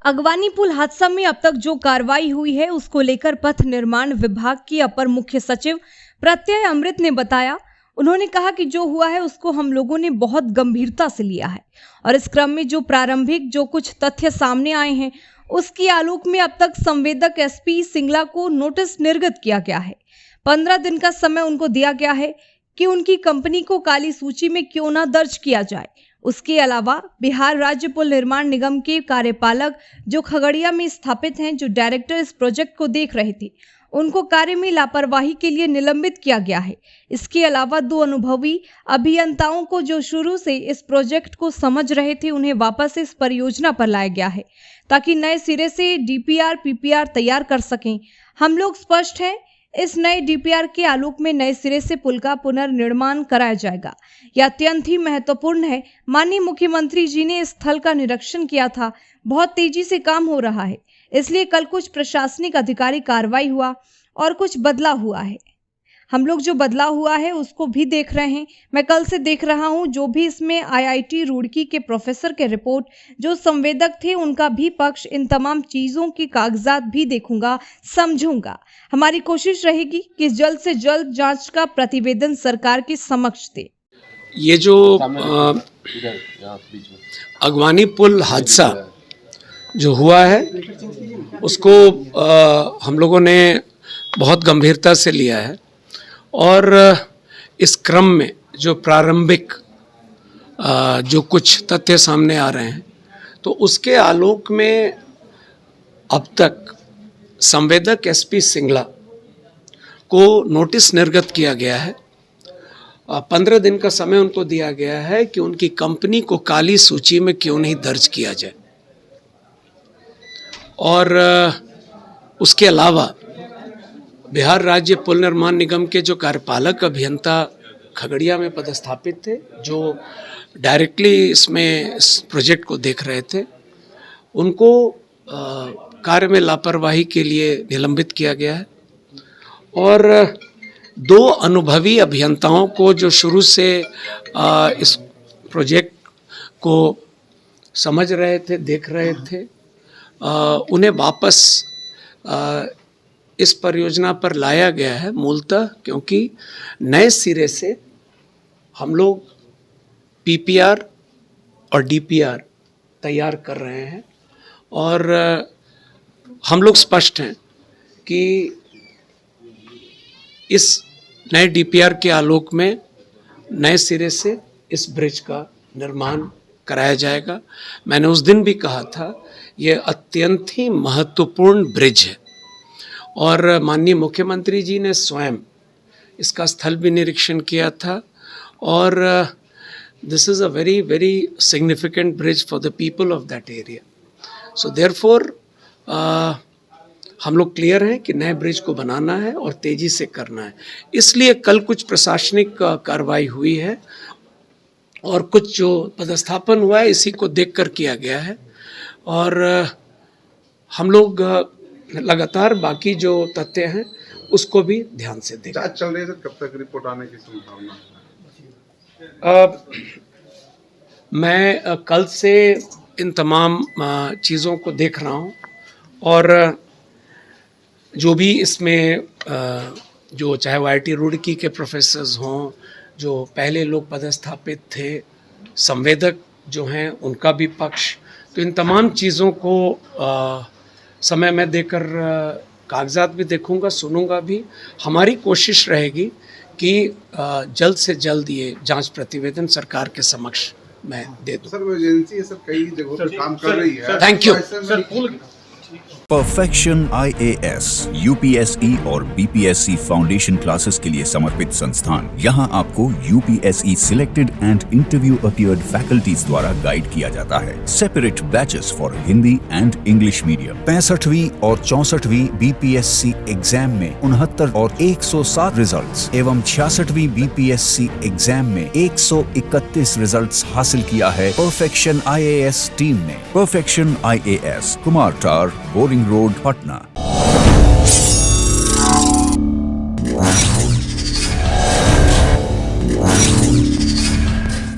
अगवानी पुल हादसा में अब तक जो कार्रवाई हुई है उसको लेकर पथ निर्माण विभाग की अपर मुख्य सचिव प्रत्यय अमृत ने बताया। उन्होंने कहा कि जो हुआ है उसको हम लोगों ने बहुत गंभीरता से लिया है और इस क्रम में जो प्रारंभिक जो कुछ तथ्य सामने आए हैं उसकी आलोक में अब तक संवेदक एसपी सिंगला को नोटिस निर्गत किया गया है। 15 दिन का समय उनको दिया गया है कि उनकी कंपनी को काली सूची में क्यों ना दर्ज किया जाए। उसके अलावा बिहार राज्य पुल निर्माण निगम के कार्यपालक जो खगड़िया में स्थापित हैं, जो डायरेक्टर इस प्रोजेक्ट को देख रहे थे, उनको कार्य में लापरवाही के लिए निलंबित किया गया है। इसके अलावा 2 अनुभवी अभियंताओं को जो शुरू से इस प्रोजेक्ट को समझ रहे थे, उन्हें वापस इस परियोजना पर लाया गया है ताकि नए सिरे से डीपीआर पीपीआर तैयार कर सकें। हम लोग स्पष्ट हैं, इस नए डीपीआर के आलोक में नए सिरे से पुल का पुनर्निर्माण कराया जाएगा। यह अत्यंत ही महत्वपूर्ण है। माननीय मुख्यमंत्री जी ने इस स्थल का निरीक्षण किया था। बहुत तेजी से काम हो रहा है, इसलिए कल कुछ प्रशासनिक अधिकारी कार्रवाई हुआ और कुछ बदला हुआ है। हम लोग जो बदला हुआ है उसको भी देख रहे हैं। मैं कल से देख रहा हूं, जो भी इसमें आईआईटी रुड़की के प्रोफेसर के रिपोर्ट जो संवेदक थे उनका भी पक्ष, इन तमाम चीज़ों के कागजात भी देखूंगा, समझूंगा। हमारी कोशिश रहेगी कि जल्द से जल्द जांच का प्रतिवेदन सरकार के समक्ष दे। ये जो अगवानी पुल हादसा जो हुआ है उसको हम लोगों ने बहुत गंभीरता से लिया है और इस क्रम में जो प्रारंभिक जो कुछ तथ्य सामने आ रहे हैं तो उसके आलोक में अब तक संवेदक एसपी सिंगला को नोटिस निर्गत किया गया है। 15 दिन का समय उनको दिया गया है कि उनकी कंपनी को काली सूची में क्यों नहीं दर्ज किया जाए और उसके अलावा बिहार राज्य पुल निर्माण निगम के जो कार्यपालक अभियंता खगड़िया में पदस्थापित थे, जो डायरेक्टली इसमें इस प्रोजेक्ट को देख रहे थे, उनको कार्य में लापरवाही के लिए निलंबित किया गया है और 2 अनुभवी अभियंताओं को जो शुरू से इस प्रोजेक्ट को समझ रहे थे, देख रहे थे, उन्हें वापस इस परियोजना पर लाया गया है मूलतः क्योंकि नए सिरे से हम लोग पीपीआर और डीपीआर तैयार कर रहे हैं और हम लोग स्पष्ट हैं कि इस नए डीपीआर के आलोक में नए सिरे से इस ब्रिज का निर्माण कराया जाएगा। मैंने उस दिन भी कहा था ये अत्यंत ही महत्वपूर्ण ब्रिज है और माननीय मुख्यमंत्री जी ने स्वयं इसका स्थल भी निरीक्षण किया था और this is a very very significant bridge for the people of that area. So therefore हम लोग क्लियर हैं कि नए ब्रिज को बनाना है और तेज़ी से करना है। इसलिए कल कुछ प्रशासनिक कार्रवाई हुई है और कुछ जो पदस्थापन हुआ है इसी को देखकर किया गया है और हम लोग लगातार बाकी जो तथ्य हैं उसको भी ध्यान से देखें। जांच चल रही है सर, कब तक रिपोर्ट आने की संभावना है? मैं कल से इन तमाम चीज़ों को देख रहा हूँ और जो भी इसमें जो चाहे आईआईटी रुड़की के प्रोफेसर्स हों, जो पहले लोग पदस्थापित थे, संवेदक जो हैं उनका भी पक्ष, तो इन तमाम चीज़ों को समय में देकर कागजात भी देखूंगा, सुनूंगा भी। हमारी कोशिश रहेगी कि जल्द से जल्द ये जांच प्रतिवेदन सरकार के समक्ष मैं दे दूं। सर, एजेंसी है सर, कई जगहों पर काम कर रही है। Thank you. Perfection IAS, UPSE और BPSC फाउंडेशन क्लासेस के लिए समर्पित संस्थान। यहां आपको UPSE selected and interview appeared faculties द्वारा गाइड किया जाता है। Separate batches for Hindi and English medium. 65वीं और 64वीं BPSC एग्जाम में 69 और 107 रिजल्ट्स एवं 66वीं BPSC एग्जाम में 131 रिजल्ट्स हासिल किया है परफेक्शन IAS टीम ने। परफेक्शन IAS, कुमार टार, बोरिंग रोड, पटना।